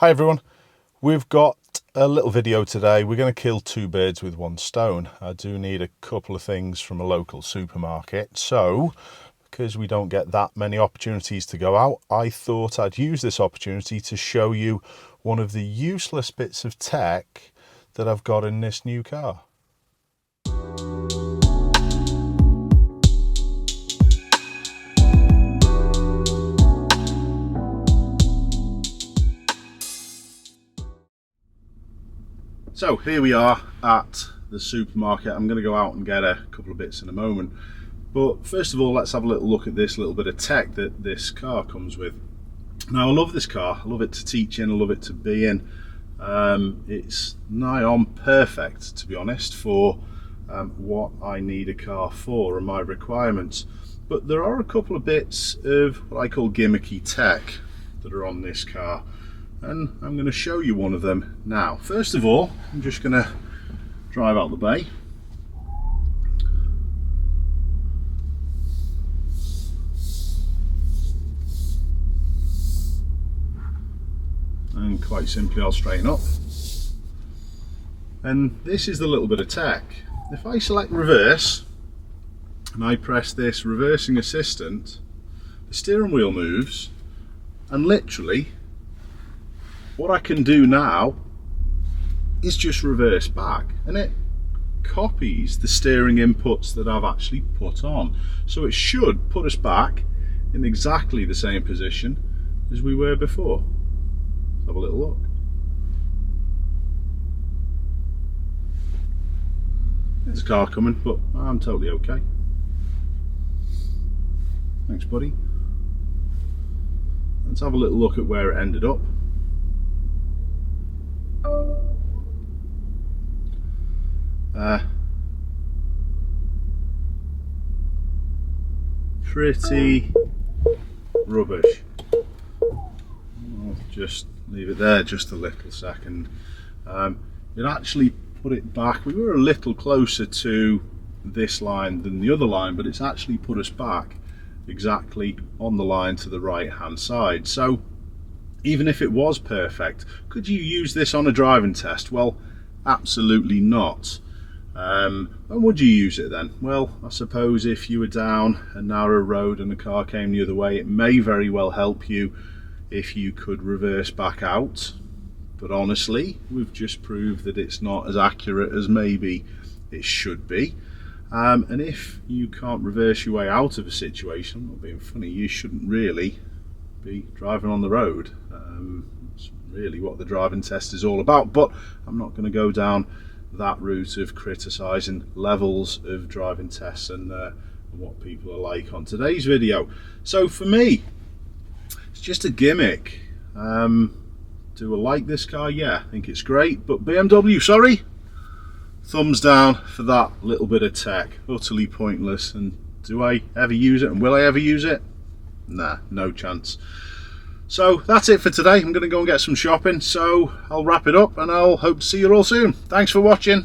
Hi everyone, we've got a little video today. We're going to kill two birds with one stone. I do need a couple of things from a local supermarket, so because we don't get that many opportunities to go out, I thought I'd use this opportunity to show you one of the useless bits of tech that I've got in this new car. So here we are at the supermarket. I'm going to go out and get a couple of bits in a moment. But first of all, let's have a little look at this little bit of tech that this car comes with. Now, I love this car. I love it to teach in. I love it to be in. It's nigh on perfect, to be honest, for what I need a car for and my requirements. But there are a couple of bits of what I call gimmicky tech that are on this car, and I'm going to show you one of them now. First of all, I'm just going to drive out the bay. And quite simply, I'll straighten up. And this is the little bit of tech. If I select reverse and I press this reversing assistant, the steering wheel moves, and literally what I can do now is just reverse back, and it copies the steering inputs that I've actually put on. So it should put us back in exactly the same position as we were before. Let's have a little look. There's a car coming, but I'm totally okay. Thanks, buddy. Let's have a little look at where it ended up. Pretty rubbish. I'll just leave it there just a little second. It actually put it back. We were a little closer to this line than the other line, but it's actually put us back exactly on the line to the right hand side. So even if it was perfect, could you use this on a driving test? Well, absolutely not. And would you use it then? Well, I suppose if you were down a narrow road and a car came the other way, it may very well help you if you could reverse back out. But honestly, we've just proved that it's not as accurate as maybe it should be. And if you can't reverse your way out of a situation, I'm not being funny, you shouldn't really be driving on the road. It's really what the driving test is all about, but I'm not going to go down that route of criticising levels of driving tests and what people are like on today's video. So for me, it's just a gimmick. Do I like this car? Yeah, I think it's great, but BMW, sorry, thumbs down for that little bit of tech. Utterly pointless. And do I ever use it, and will I ever use it? Nah, no chance. So that's it for today. I'm going to go and get some shopping, so I'll wrap it up and I'll hope to see you all soon. Thanks for watching.